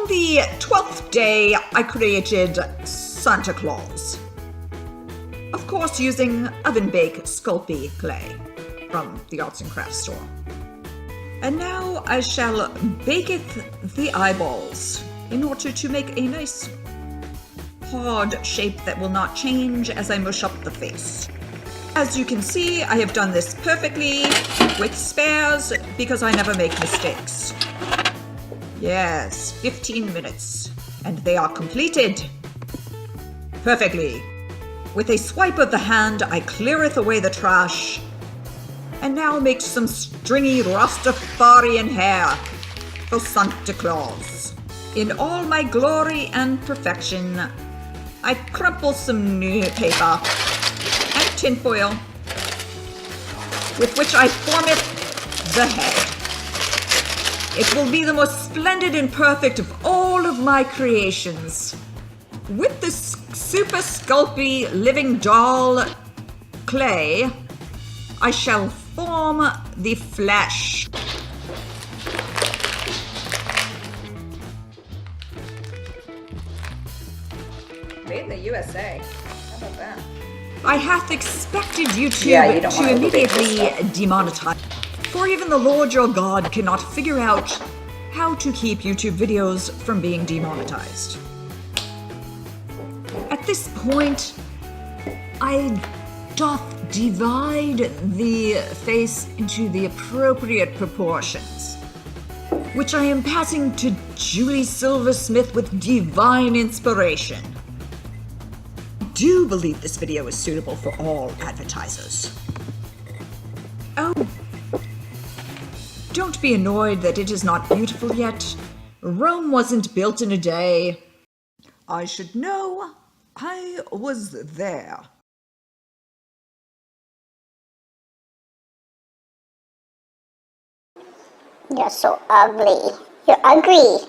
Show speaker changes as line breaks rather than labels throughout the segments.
On the 12th day, I created Santa Claus. Of course, using oven-bake Sculpey clay from the Arts and Crafts store. And now I shall baketh the eyeballs in order to make a nice hard shape that will not change as I mush up the face. As you can see, I have done this perfectly with spares because I never make mistakes. Yes, 15 minutes, and they are completed perfectly. With a swipe of the hand, I cleareth away the trash, and now make some stringy Rastafarian hair for Santa Claus. In all my glory and perfection, I crumple some new paper and tinfoil, with which I formeth the head. It will be the most splendid and perfect of all of my creations. With this super Sculpey living doll clay, I shall form the flesh. Made in the USA. How about that? I hath expected YouTube to immediately demonetize. For even the Lord your God cannot figure out how to keep YouTube videos from being demonetized. At this point, I doth divide the face into the appropriate proportions, which I am passing to Julie Silversmith with divine inspiration. Do believe this video is suitable for all advertisers. Oh, don't be annoyed that it is not beautiful yet. Rome wasn't built in a day. I should know. I was there.
You're so ugly. You're ugly.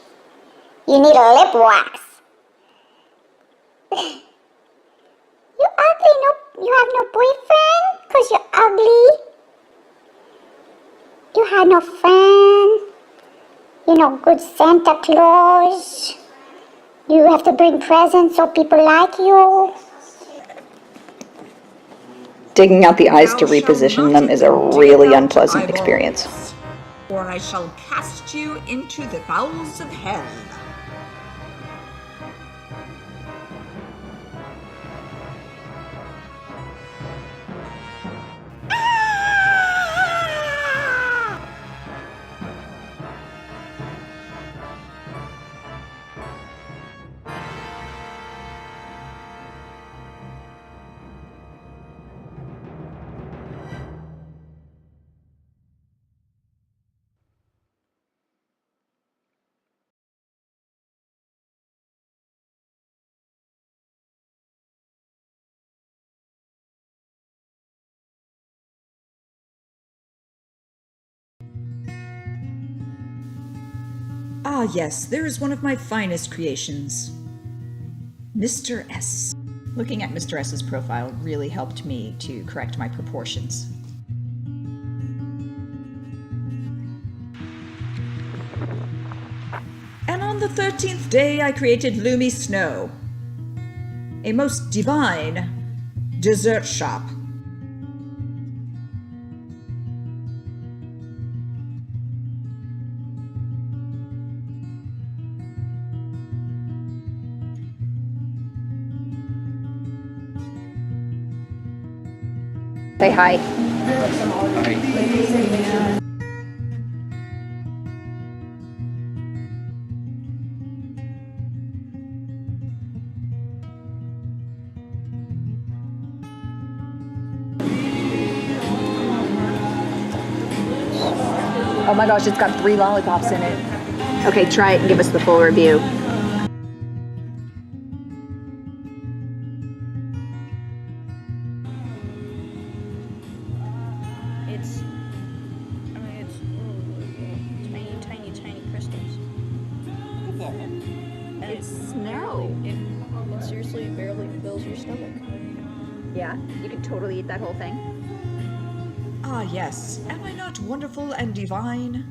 You need a lip wax. You're ugly. No, you have no boyfriend because you're ugly. You had no friend. You're no good Santa Claus. You have to bring presents so people like you.
Digging out the eyes to reposition them is a really unpleasant experience.
Or I shall cast you into the bowels of hell. Ah yes, there is one of my finest creations. Mr. S. Looking at Mr. S's profile really helped me to correct my proportions. And on the 13th day I created Loomy Snow, a most divine dessert shop.
Say hi. Oh my gosh, it's got 3 lollipops in it. Okay, try it and give us the full review.
It's tiny crystals. And
It's snow.
It seriously barely fills your stomach.
Yeah, you could totally eat that whole thing.
Ah yes, am I not wonderful and divine?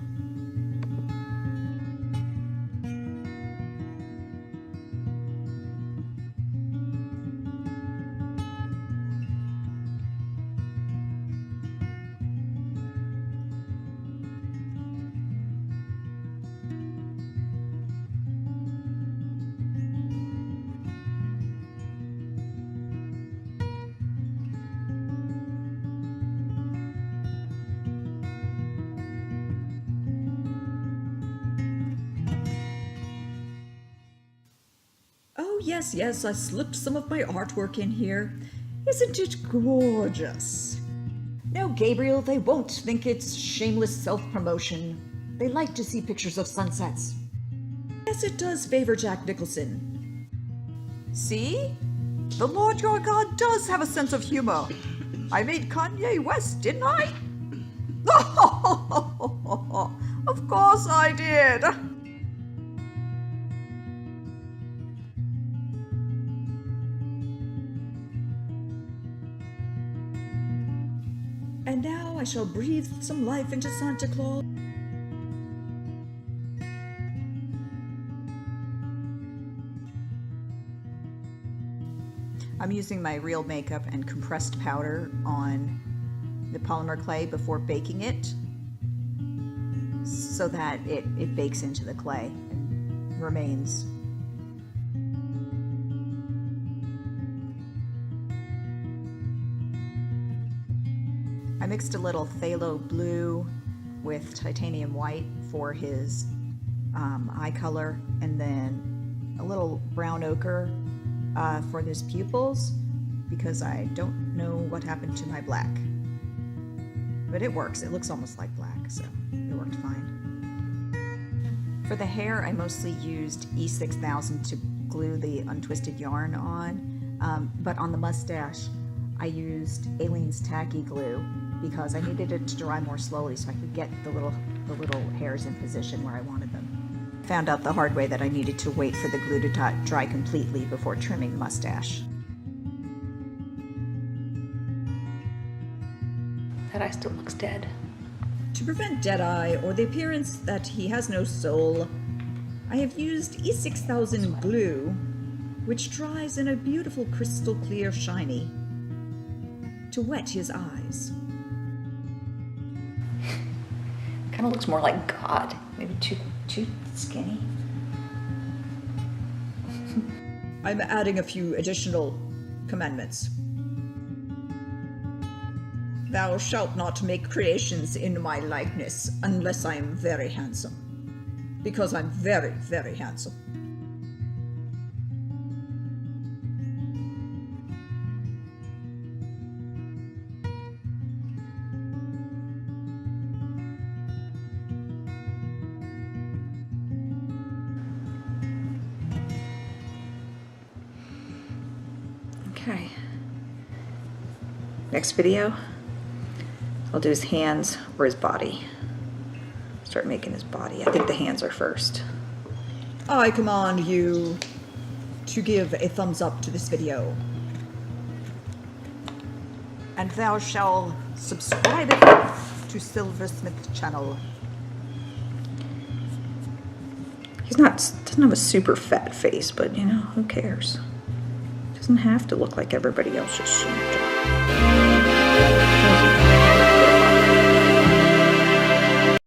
Oh, yes, yes, I slipped some of my artwork in here. Isn't it gorgeous? No, Gabriel, they won't think it's shameless self-promotion. They like to see pictures of sunsets. Yes, it does favor Jack Nicholson. See? The Lord your God does have a sense of humor. I made Kanye West, didn't I? Of course I did. And now I shall breathe some life into Santa Claus. I'm using my real makeup and compressed powder on the polymer clay before baking it so that it bakes into the clay and remains. I mixed a little phthalo blue with titanium white for his eye color, and then a little brown ochre for his pupils, because I don't know what happened to my black. But it works. It looks almost like black, so it worked fine. For the hair, I mostly used E6000 to glue the untwisted yarn on, but on the mustache, I used Aleene's tacky glue because I needed it to dry more slowly so I could get the little hairs in position where I wanted them. Found out the hard way that I needed to wait for the glue to dry completely before trimming the mustache.
That eye still looks dead.
To prevent dead eye or the appearance that he has no soul, I have used E6000 glue, which dries in a beautiful crystal clear shiny, to wet his eyes.
Kind of looks more like God. Maybe too skinny.
I'm adding a few additional commandments. Thou shalt not make creations in my likeness unless I am very handsome, because I'm very, very handsome.
Okay. Next video, I'll do his hands or his body. Start making his body. I think the hands are first.
I command you to give a thumbs up to this video. And thou shalt subscribe to Silversmith channel.
Doesn't have a super fat face, but you know, who cares? Doesn't have to look like everybody else's.